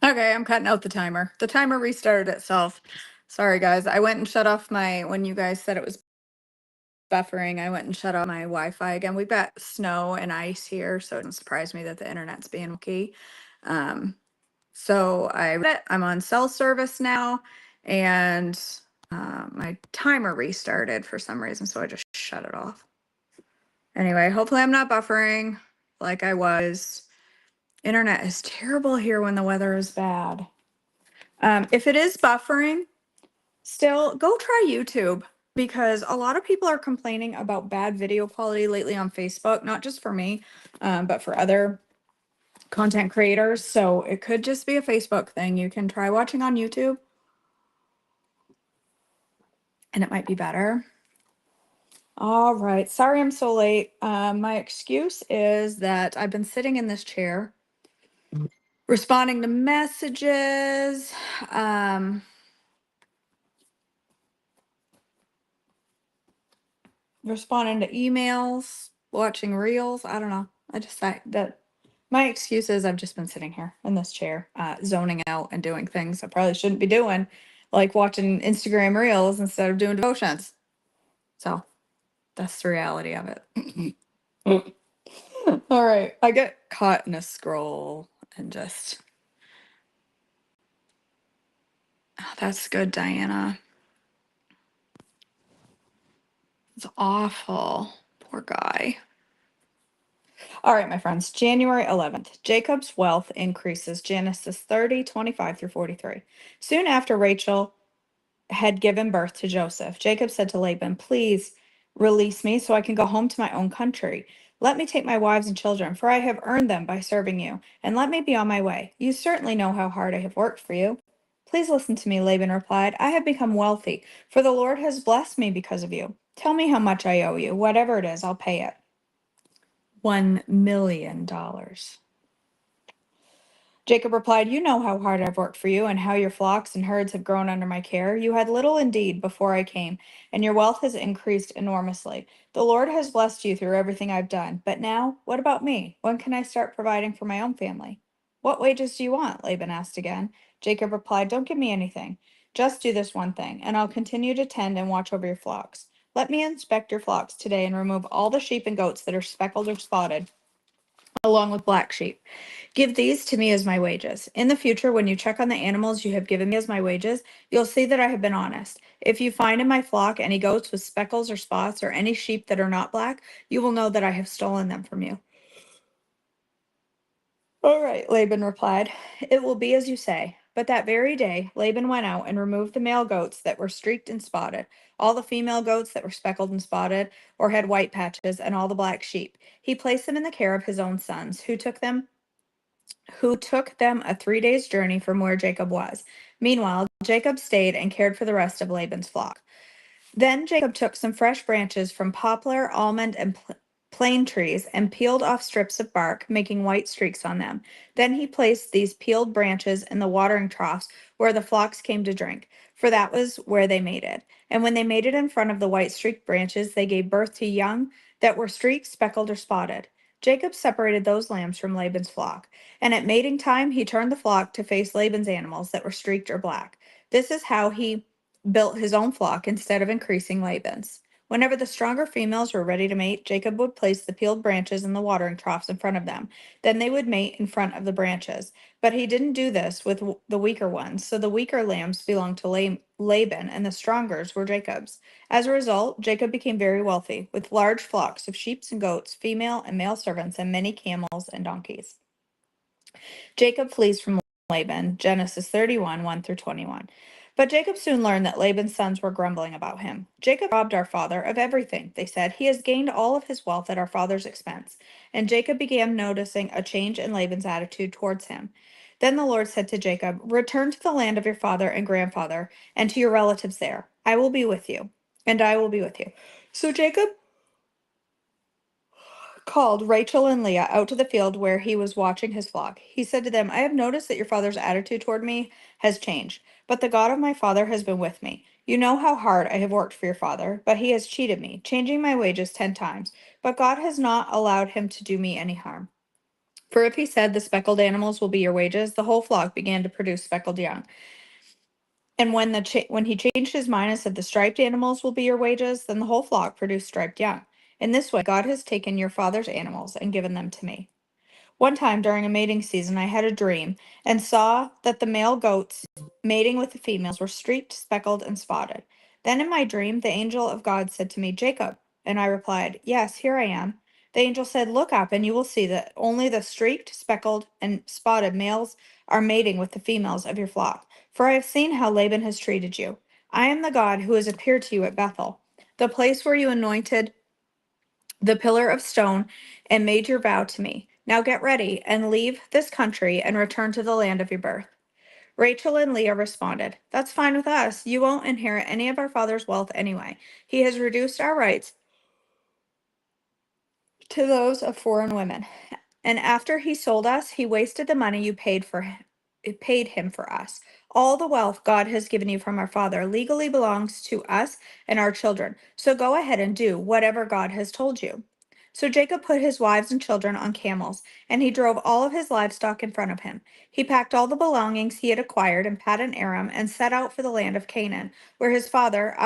Okay, I'm cutting out the timer. The timer restarted itself. Sorry, guys. I went and shut off when you guys said it was buffering, I went and shut off my Wi-Fi again. We've got snow and ice here, so it doesn't surprise me that the internet's being wonky. Um, I'm on cell service now, and my timer restarted for some reason, so I just shut it off. Anyway, hopefully I'm not buffering like I was. Internet is terrible here when the weather is bad. If it is buffering, still go try YouTube because a lot of people are complaining about bad video quality lately on Facebook, not just for me, but for other content creators. So it could just be a Facebook thing. You can try watching on YouTube and it might be better. All right. Sorry I'm so late. My excuse is that I've been sitting in this chair responding to messages. Responding to emails, watching reels. I don't know. I just thought that my excuse is I've just been sitting here in this chair, zoning out and doing things I probably shouldn't be doing, like watching Instagram reels instead of doing devotions. So that's the reality of it. All right. I get caught in a scroll and just. Oh, that's good, Diana. It's awful. Poor guy. All right, my friends, January 11th, Jacob's wealth increases, Genesis 30:25-43. Soon after Rachel had given birth to Joseph, Jacob said to Laban, "Please release me so I can go home to my own country. Let me take my wives and children, for I have earned them by serving you, and let me be on my way. You certainly know how hard I have worked for you." "Please listen to me," Laban replied. "I have become wealthy, for the Lord has blessed me because of you. Tell me how much I owe you. Whatever it is, I'll pay it." $1 million. Jacob replied, "You know how hard I've worked for you, and how your flocks and herds have grown under my care. You had little indeed before I came, and your wealth has increased enormously. The Lord has blessed you through everything I've done. But now, what about me? When can I start providing for my own family?" "What wages do you want?" Laban asked again. Jacob replied, "Don't give me anything. Just do this one thing, and I'll continue to tend and watch over your flocks. Let me inspect your flocks today and remove all the sheep and goats that are speckled or spotted, along with black sheep. Give these to me as my wages. In the future, when you check on the animals you have given me as my wages, you'll see that I have been honest. If you find in my flock any goats with speckles or spots or any sheep that are not black, you will know that I have stolen them from you." "All right," Laban replied. "It will be as you say." But that very day, Laban went out and removed the male goats that were streaked and spotted, all the female goats that were speckled and spotted or had white patches, and all the black sheep. He placed them in the care of his own sons, who took them a 3 days' journey from where Jacob was. Meanwhile, Jacob stayed and cared for the rest of Laban's flock. Then Jacob took some fresh branches from poplar, almond, and plane trees and peeled off strips of bark, making white streaks on them. Then he placed these peeled branches in the watering troughs where the flocks came to drink, for that was where they mated. And when they mated in front of the white streaked branches, they gave birth to young that were streaked, speckled, or spotted. Jacob separated those lambs from Laban's flock, and at mating time he turned the flock to face Laban's animals that were streaked or black. This is how he built his own flock instead of increasing Laban's. Whenever the stronger females were ready to mate, Jacob would place the peeled branches in the watering troughs in front of them. Then they would mate in front of the branches. But he didn't do this with the weaker ones, so the weaker lambs belonged to Laban, and the strongers were Jacob's. As a result, Jacob became very wealthy, with large flocks of sheep and goats, female and male servants, and many camels and donkeys. Jacob flees from Laban, Genesis 31, 1-21. But Jacob soon learned that Laban's sons were grumbling about him. "Jacob robbed our father of everything," they said. "He has gained all of his wealth at our father's expense." And Jacob began noticing a change in Laban's attitude towards him. Then the Lord said to Jacob, "Return to the land of your father and grandfather, and to your relatives there. I will be with you, and I will be with you." So Jacob called Rachel and Leah out to the field where he was watching his flock. He said to them, "I have noticed that your father's attitude toward me has changed, but the God of my father has been with me. You know how hard I have worked for your father, but he has cheated me, changing my wages 10 times. But God has not allowed him to do me any harm. For if he said, the speckled animals will be your wages, the whole flock began to produce speckled young. And when he changed his mind and said, the striped animals will be your wages, then the whole flock produced striped young. In this way, God has taken your father's animals and given them to me. One time during a mating season, I had a dream and saw that the male goats mating with the females were streaked, speckled, and spotted. Then in my dream, the angel of God said to me, Jacob. And I replied, Yes, here I am. The angel said, Look up, and you will see that only the streaked, speckled, and spotted males are mating with the females of your flock. For I have seen how Laban has treated you. I am the God who has appeared to you at Bethel, the place where you anointed the pillar of stone and made your vow to me. Now get ready and leave this country and return to the land of your birth. Rachel and Leah responded, That's fine with us. You won't inherit any of our father's wealth anyway. He has reduced our rights to those of foreign women. And after he sold us, he wasted the money you paid him for us. All the wealth God has given you from our father legally belongs to us and our children. So go ahead and do whatever God has told you. So Jacob put his wives and children on camels, and he drove all of his livestock in front of him. He packed all the belongings he had acquired in Paddan Aram and set out for the land of Canaan, where his father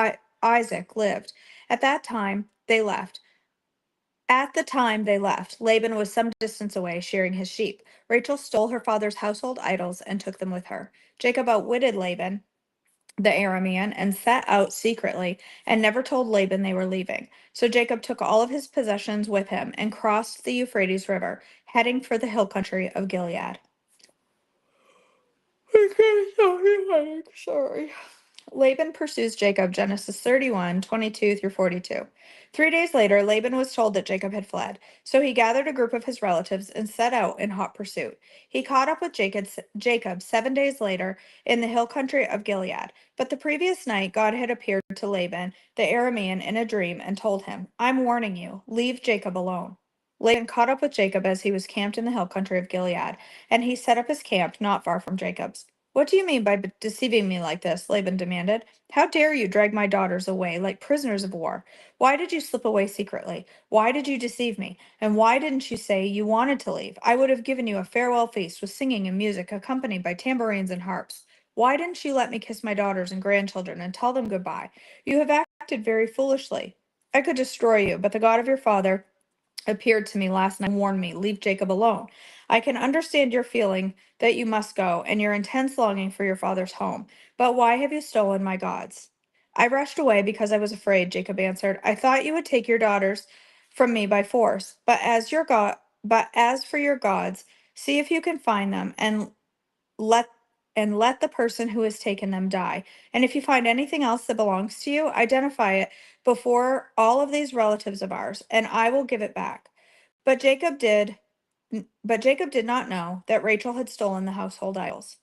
Isaac lived. At that time they left. At the time they left, Laban was some distance away, shearing his sheep. Rachel stole her father's household idols and took them with her. Jacob outwitted Laban, the Aramean, and set out secretly and never told Laban they were leaving. So Jacob took all of his possessions with him and crossed the Euphrates River, heading for the hill country of Gilead. Okay, sorry. Laban pursues Jacob, Genesis 31, 22 through 42. 3 days later, Laban was told that Jacob had fled. So he gathered a group of his relatives and set out in hot pursuit. He caught up with Jacob 7 days later in the hill country of Gilead. But the previous night, God had appeared to Laban, the Aramean, in a dream and told him, I'm warning you, leave Jacob alone. Laban caught up with Jacob as he was camped in the hill country of Gilead, and he set up his camp not far from Jacob's. What do you mean by deceiving me like this? Laban demanded. How dare you drag my daughters away like prisoners of war? Why did you slip away secretly? Why did you deceive me? And why didn't you say you wanted to leave? I would have given you a farewell feast with singing and music accompanied by tambourines and harps. Why didn't you let me kiss my daughters and grandchildren and tell them goodbye? You have acted very foolishly. I could destroy you, but the God of your father appeared to me last night and warned me, leave Jacob alone. I can understand your feeling that you must go and your intense longing for your father's home. But why have you stolen my gods? I rushed away because I was afraid, Jacob answered. I thought you would take your daughters from me by force. But as for your gods, see if you can find them let let the person who has taken them die. And if you find anything else that belongs to you, identify it before all of these relatives of ours, and I will give it back. But Jacob did not know that Rachel had stolen the household idols.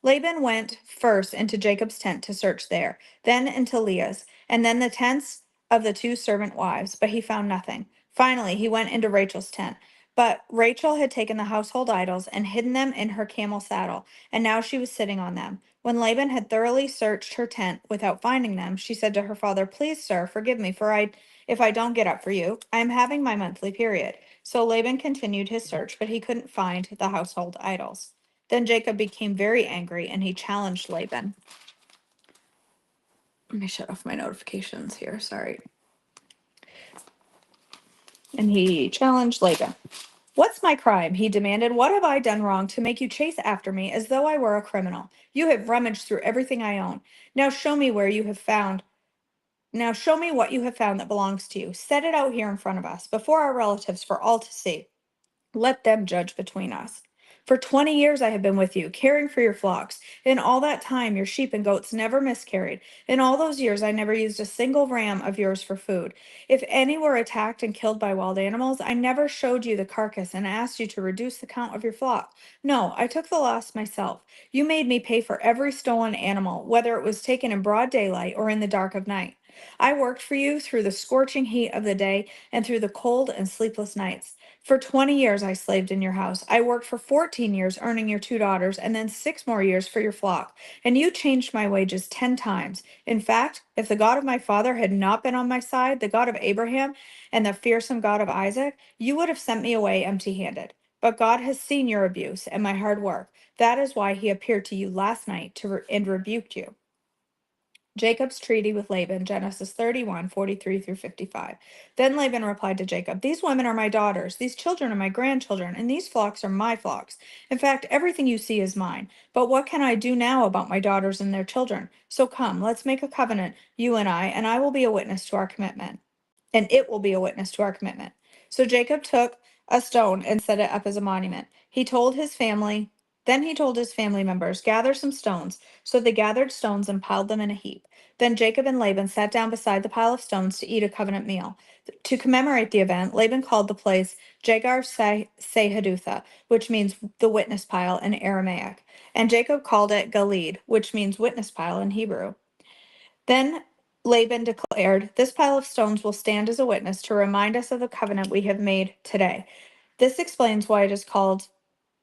Laban went first into Jacob's tent to search there, then into Leah's, and then the tents of the two servant wives, but he found nothing. Finally, he went into Rachel's tent. But Rachel had taken the household idols and hidden them in her camel saddle, and now she was sitting on them. When Laban had thoroughly searched her tent without finding them, she said to her father, Please, sir, forgive me, if I don't get up for you. I am having my monthly period. So Laban continued his search, but he couldn't find the household idols. Then Jacob became very angry and he challenged Laban. Let me shut off my notifications here. Sorry. And he challenged Laban. What's my crime? He demanded. What have I done wrong to make you chase after me as though I were a criminal? You have rummaged through everything I own. Now show me where you have found. Now show me what you have found that belongs to you. Set it out here in front of us, before our relatives, for all to see. Let them judge between us. For 20 years I have been with you, caring for your flocks. In all that time, your sheep and goats never miscarried. In all those years, I never used a single ram of yours for food. If any were attacked and killed by wild animals, I never showed you the carcass and asked you to reduce the count of your flock. No, I took the loss myself. You made me pay for every stolen animal, whether it was taken in broad daylight or in the dark of night. I worked for you through the scorching heat of the day and through the cold and sleepless nights. For 20 years I slaved in your house. I worked for 14 years earning your 2 daughters, and then 6 more years for your flock. And you changed my wages 10 times. In fact, if the God of my father had not been on my side, the God of Abraham and the fearsome God of Isaac, you would have sent me away empty handed. But God has seen your abuse and my hard work. That is why he appeared to you last night and rebuked you. Jacob's treaty with Laban, Genesis 31:43 through 55. Then Laban replied to Jacob, "These women are my daughters, these children are my grandchildren, and these flocks are my flocks. In fact, everything you see is mine. But what can I do now about my daughters and their children? So come, let's make a covenant, you and I will be a witness to our commitment, and it will be a witness to our commitment." So Jacob took a stone and set it up as a monument. Then he told his family members, "Gather some stones." So they gathered stones and piled them in a heap. Then Jacob and Laban sat down beside the pile of stones to eat a covenant meal. To commemorate the event, Laban called the place Jagar Sahadutha, which means the witness pile in Aramaic, and Jacob called it Galid, which means witness pile in Hebrew. Then Laban declared, "This pile of stones will stand as a witness to remind us of the covenant we have made today." This explains why it is called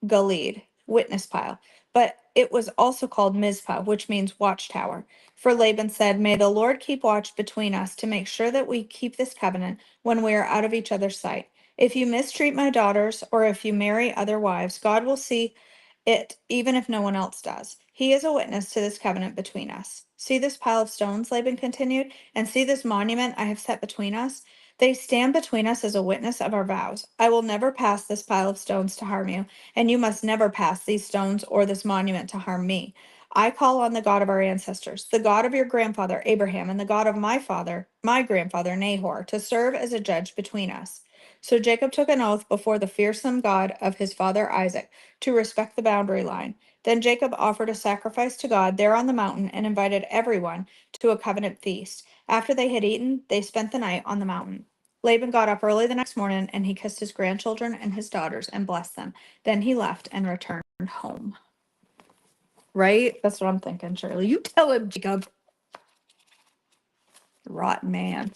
Galid, witness pile, but it was also called Mizpah, which means watchtower. For Laban said, "May the Lord keep watch between us to make sure that we keep this covenant when we are out of each other's sight. If you mistreat my daughters, or if you marry other wives, God will see it, even if no one else does. He is a witness to this covenant between us. See this pile of stones," Laban continued, "and see this monument I have set between us? They stand between us as a witness of our vows. I will never pass this pile of stones to harm you, and you must never pass these stones or this monument to harm me. I call on the God of our ancestors, the God of your grandfather Abraham, and the God of my grandfather Nahor, to serve as a judge between us." So Jacob took an oath before the fearsome God of his father Isaac to respect the boundary line. Then Jacob offered a sacrifice to God there on the mountain and invited everyone to a covenant feast. After they had eaten, they spent the night on the mountain. Laban got up early the next morning and he kissed his grandchildren and his daughters and blessed them. Then he left and returned home. Right? That's what I'm thinking, Shirley. You tell him, Jacob. Rotten man.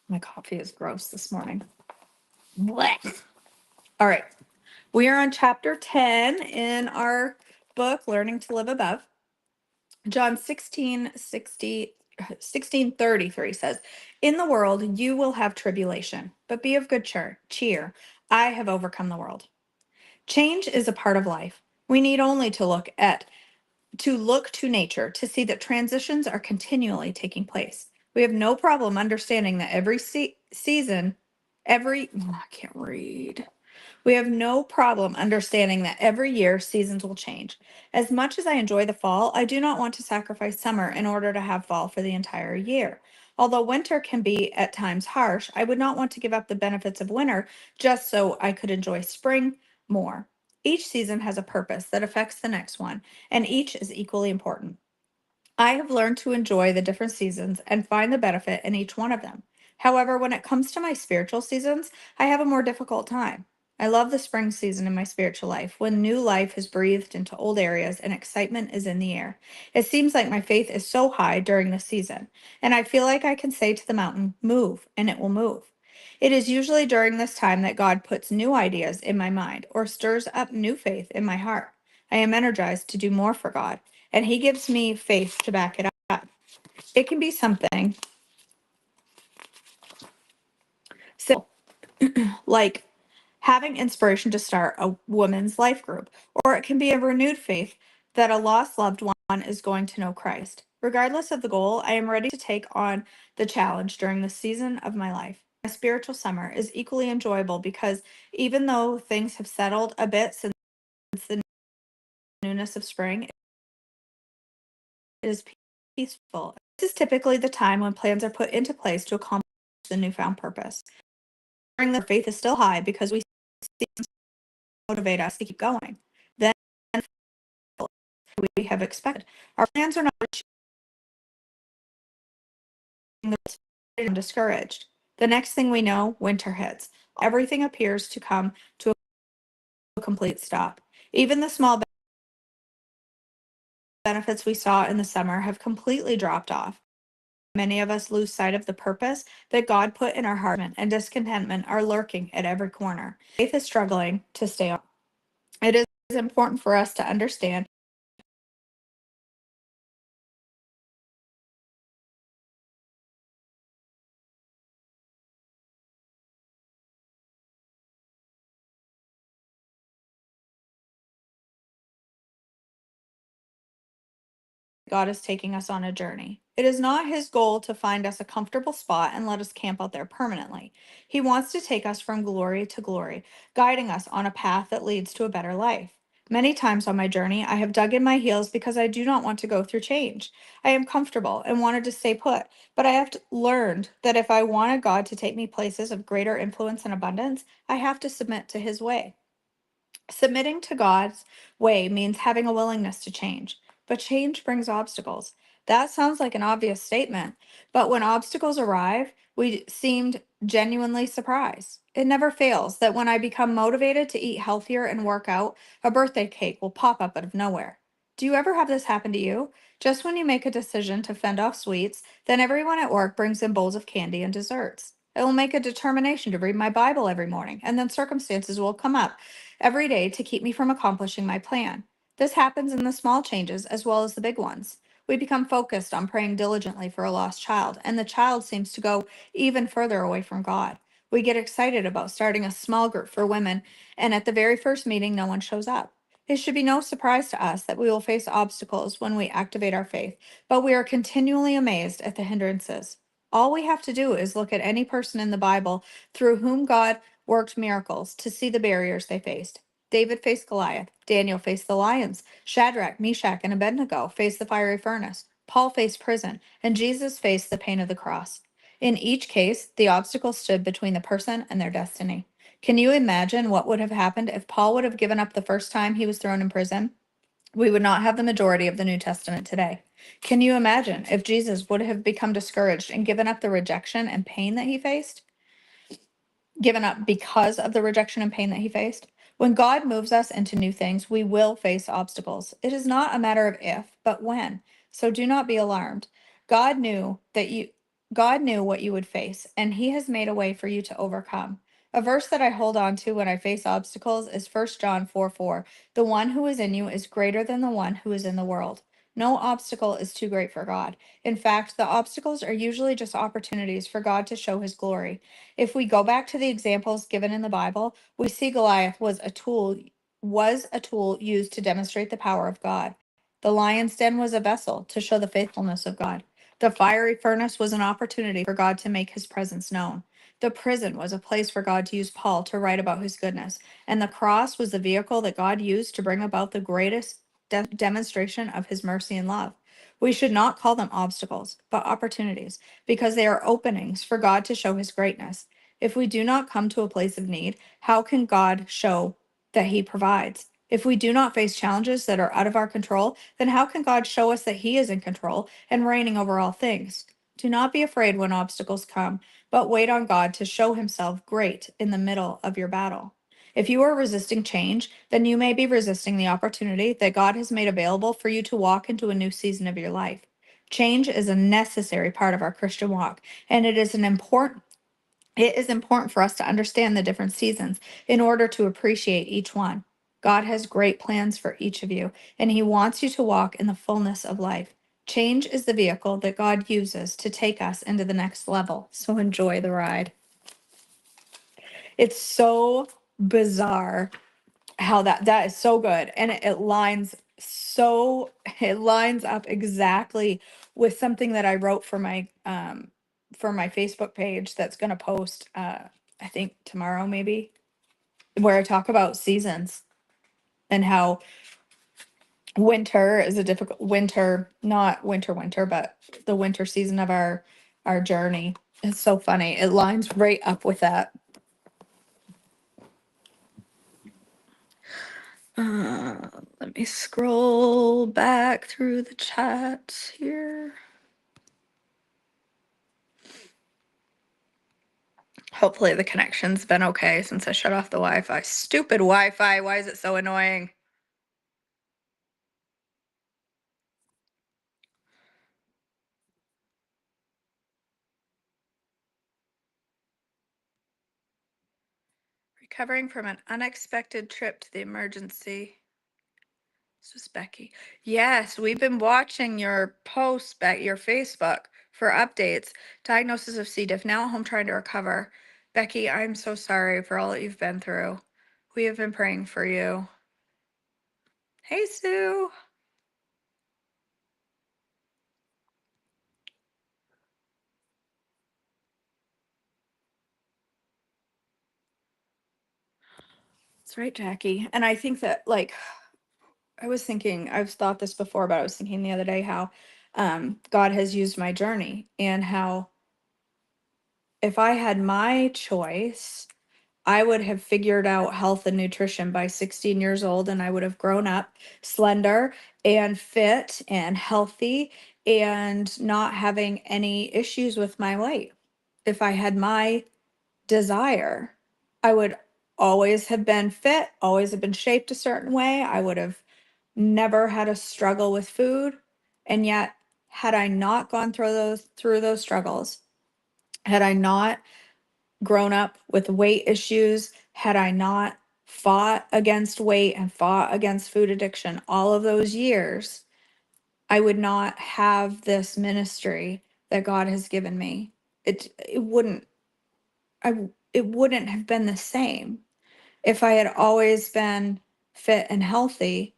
My coffee is gross this morning. Blech. All right. We are on chapter 10 in our book, Learning to Live Above. John 16:33 says, "In the world you will have tribulation, but be of good cheer. I have overcome the world." Change is a part of life. We need only to look to nature to see that transitions are continually taking place. We have no problem understanding that I can't read. We have no problem understanding that every year seasons will change. As much as I enjoy the fall, I do not want to sacrifice summer in order to have fall for the entire year. Although winter can be at times harsh, I would not want to give up the benefits of winter just so I could enjoy spring more. Each season has a purpose that affects the next one, and each is equally important. I have learned to enjoy the different seasons and find the benefit in each one of them. However, when it comes to my spiritual seasons, I have a more difficult time. I love the spring season in my spiritual life, when new life is breathed into old areas and excitement is in the air. It seems like my faith is so high during this season, and I feel like I can say to the mountain, "Move," and it will move. It is usually during this time that God puts new ideas in my mind or stirs up new faith in my heart. I am energized to do more for God, and He gives me faith to back it up. It can be something simple, like having inspiration to start a women's life group, or it can be a renewed faith that a lost loved one is going to know Christ. Regardless of the goal, I am ready to take on the challenge during the season of my life. My spiritual summer is equally enjoyable because even though things have settled a bit since the newness of spring, it is peaceful. This is typically the time when plans are put into place to accomplish the newfound purpose. During the faith is still high because we see motivate us to keep going. Then we have expected. Our plans are not discouraged. The next thing we know, winter hits. Everything appears to come to a complete stop. Even the small benefits we saw in the summer have completely dropped off. Many of us lose sight of the purpose that God put in our heart, and discontentment are lurking at every corner. Faith is struggling to stay on. It is important for us to understand God is taking us on a journey. It is not his goal to find us a comfortable spot and let us camp out there permanently. He wants to take us from glory to glory, guiding us on a path that leads to a better life. Many times on my journey, I have dug in my heels because I do not want to go through change. I am comfortable and wanted to stay put, but I have learned that if I wanted God to take me places of greater influence and abundance, I have to submit to his way. Submitting to God's way means having a willingness to change, but change brings obstacles. That sounds like an obvious statement, but when obstacles arrive, we seemed genuinely surprised. It never fails that when I become motivated to eat healthier and work out, a birthday cake will pop up out of nowhere. Do you ever have this happen to you? Just when you make a decision to fend off sweets, then everyone at work brings in bowls of candy and desserts. I will make a determination to read my Bible every morning, and then circumstances will come up every day to keep me from accomplishing my plan. This happens in the small changes as well as the big ones. We become focused on praying diligently for a lost child, and the child seems to go even further away from God. We get excited about starting a small group for women, and at the very first meeting, no one shows up. It should be no surprise to us that we will face obstacles when we activate our faith, but we are continually amazed at the hindrances. All we have to do is look at any person in the Bible through whom God worked miracles to see the barriers they faced. David faced Goliath. Daniel faced the lions. Shadrach, Meshach, and Abednego faced the fiery furnace. Paul faced prison, and Jesus faced the pain of the cross. In each case, the obstacle stood between the person and their destiny. Can you imagine what would have happened if Paul would have given up the first time he was thrown in prison? We would not have the majority of the New Testament today. Can you imagine if Jesus would have become discouraged and given up the rejection and pain that he faced? Given up because of the rejection and pain that he faced. When God moves us into new things, we will face obstacles. It is not a matter of if, but when. So do not be alarmed. God knew that you God knew what you would face, and he has made a way for you to overcome. A verse that I hold on to when I face obstacles is 1 John 4:4. The one who is in you is greater than the one who is in the world. No obstacle is too great for God. In fact, the obstacles are usually just opportunities for God to show his glory. If we go back to the examples given in the Bible, we see Goliath was a tool used to demonstrate the power of God. The lion's den was a vessel to show the faithfulness of God. The fiery furnace was an opportunity for God to make his presence known. The prison was a place for God to use Paul to write about his goodness, and the cross was the vehicle that God used to bring about the greatest demonstration of his mercy and love. We should not call them obstacles, but opportunities, because they are openings for God to show his greatness. If we do not come to a place of need, how can God show that he provides? If we do not face challenges that are out of our control, then how can God show us that he is in control and reigning over all things? Do not be afraid when obstacles come, but wait on God to show himself great in the middle of your battle. If you are resisting change, then you may be resisting the opportunity that God has made available for you to walk into a new season of your life. Change is a necessary part of our Christian walk, and it is important for us to understand the different seasons in order to appreciate each one. God has great plans for each of you, and he wants you to walk in the fullness of life. Change is the vehicle that God uses to take us into the next level. So enjoy the ride. It's so bizarre how that is so good, and it lines up exactly with something that I wrote for my Facebook page that's going to post I think tomorrow maybe, where I talk about seasons and how winter is a difficult winter, not winter, but the winter season of our journey. It's so funny. It lines right up with that. Let me scroll back through the chats here. Hopefully the connection's been okay since I shut off the Wi-Fi. Stupid Wi-Fi, why is it so annoying? Recovering from an unexpected trip to the emergency. This was Becky. Yes, we've been watching your posts, your Facebook for updates. Diagnosis of C. diff, now at home trying to recover. Becky, I'm so sorry for all that you've been through. We have been praying for you. Hey, Sue. That's right, Jackie. And I think that, like, I've thought this before, but I was thinking the other day how God has used my journey and how if I had my choice, I would have figured out health and nutrition by 16 years old, and I would have grown up slender and fit and healthy and not having any issues with my weight. If I had my desire, I would always have been fit, always have been shaped a certain way. I would have never had a struggle with food. And yet, had I not gone through those struggles, had I not grown up with weight issues, had I not fought against weight and fought against food addiction all of those years, I would not have this ministry that God has given me. It wouldn't it wouldn't have been the same if I had always been fit and healthy.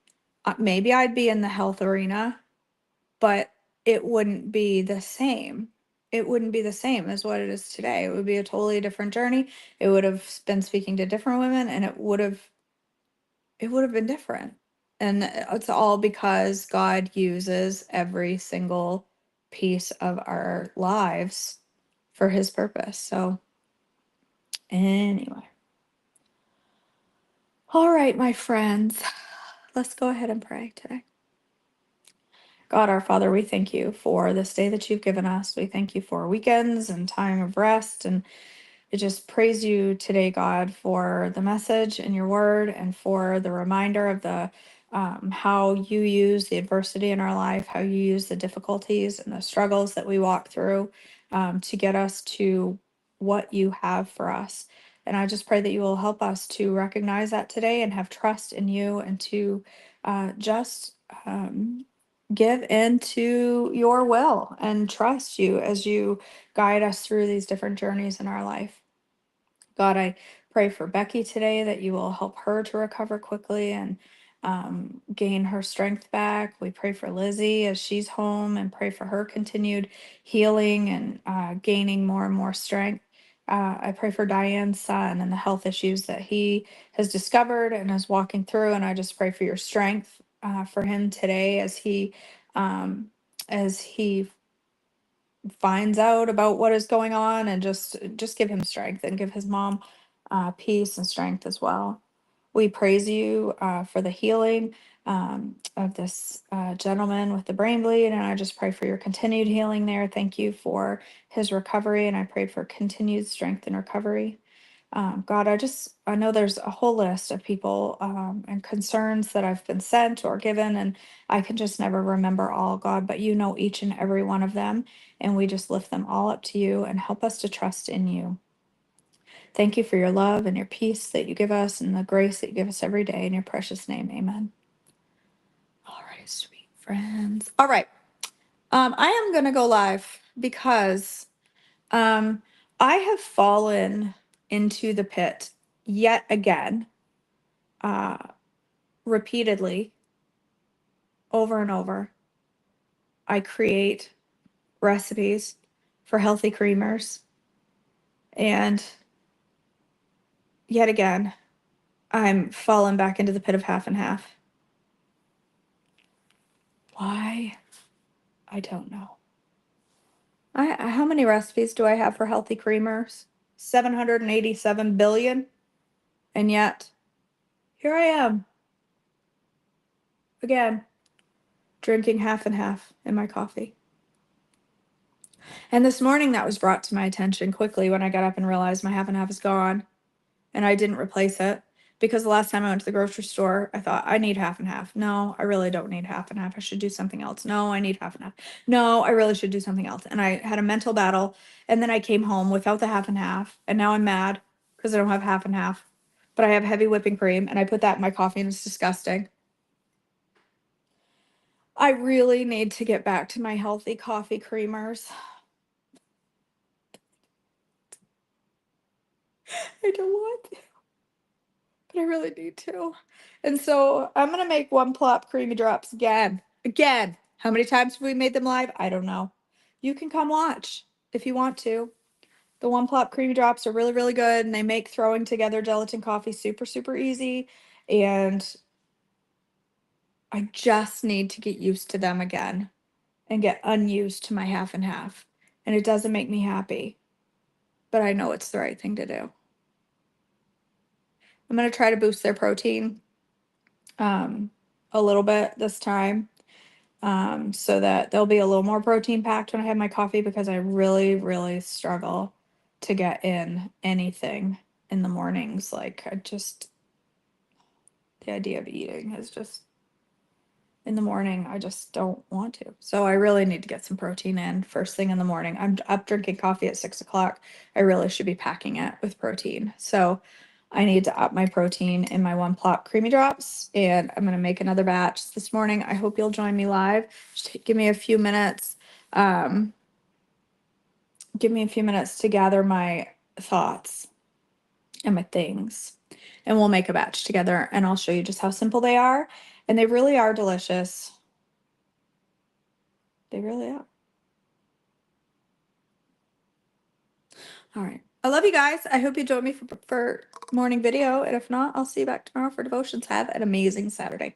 Maybe I'd be in the health arena, but it wouldn't be the same. It wouldn't be the same as what it is today. It would be a totally different journey. It would have been speaking to different women, and it would have been different. And it's all because God uses every single piece of our lives for his purpose. So anyway. All right, my friends, let's go ahead and pray today. God, our Father, we thank you for this day that you've given us. We thank you for weekends and time of rest. And I just praise you today, God, for the message in your word and for the reminder of the how you use the adversity in our life, how you use the difficulties and the struggles that we walk through to get us to what you have for us. And I just pray that you will help us to recognize that today and have trust in you and to just give into your will and trust you as you guide us through these different journeys in our life. God, I pray for Becky today that you will help her to recover quickly and gain her strength back. We pray for Lizzie as she's home and pray for her continued healing and gaining more and more strength. I pray for Diane's son and the health issues that he has discovered and is walking through. And I just pray for your strength for him today um, as he finds out about what is going on, and just give him strength and give his mom peace and strength as well. We praise you for the healing of this gentleman with the brain bleed, and I just pray for your continued healing there. Thank you for his recovery, and I pray for continued strength and recovery. God, I know there's a whole list of people and concerns that I've been sent or given, and I can just never remember all, God, but you know each and every one of them, and we just lift them all up to you and help us to trust in you. Thank you for your love and your peace that you give us and the grace that you give us every day. In your precious name, amen. All right, sweet friends. All right. I am going to go live because um, I have fallen into the pit yet again, uh, repeatedly, over and over. I create recipes for healthy creamers, and yet again, I'm falling back into the pit of half and half. Why? I don't know. How many recipes do I have for healthy creamers? 787 billion. And yet, here I am again, drinking half and half in my coffee. And this morning, that was brought to my attention quickly when I got up and realized my half and half is gone. And I didn't replace it because the last time I went to the grocery store, I thought I need half and half. No, I really don't need half and half. I should do something else. No, I need half and half. No, I really should do something else. And I had a mental battle. And then I came home without the half and half. And now I'm mad because I don't have half and half. But I have heavy whipping cream and I put that in my coffee and it's disgusting. I really need to get back to my healthy coffee creamers. I don't want to, but I really need to. And so I'm gonna make one plop creamy drops again. Again. How many times have we made them live? I don't know. You can come watch if you want to. The One Plop Creamy Drops are really, really good, and they make throwing together gelatin coffee super, super easy. And I just need to get used to them again and get unused to my half and half. And it doesn't make me happy, but I know it's the right thing to do. I'm going to try to boost their protein a little bit this time, so that there'll be a little more protein packed when I have my coffee, because I really, really struggle to get in anything in the mornings. Like, the idea of eating is just, in the morning, I just don't want to. So I really need to get some protein in first thing in the morning. I'm up drinking coffee at 6 o'clock. I really should be packing it with protein. So I need to up my protein in my One Plop Creamy Drops, and I'm going to make another batch this morning. I hope you'll join me live. Just give me a few minutes. Give me a few minutes to gather my thoughts and my things, and we'll make a batch together, and I'll show you just how simple they are. And they really are delicious. They really are. All right. I love you guys. I hope you join me for morning video. And if not, I'll see you back tomorrow for devotions. Have an amazing Saturday.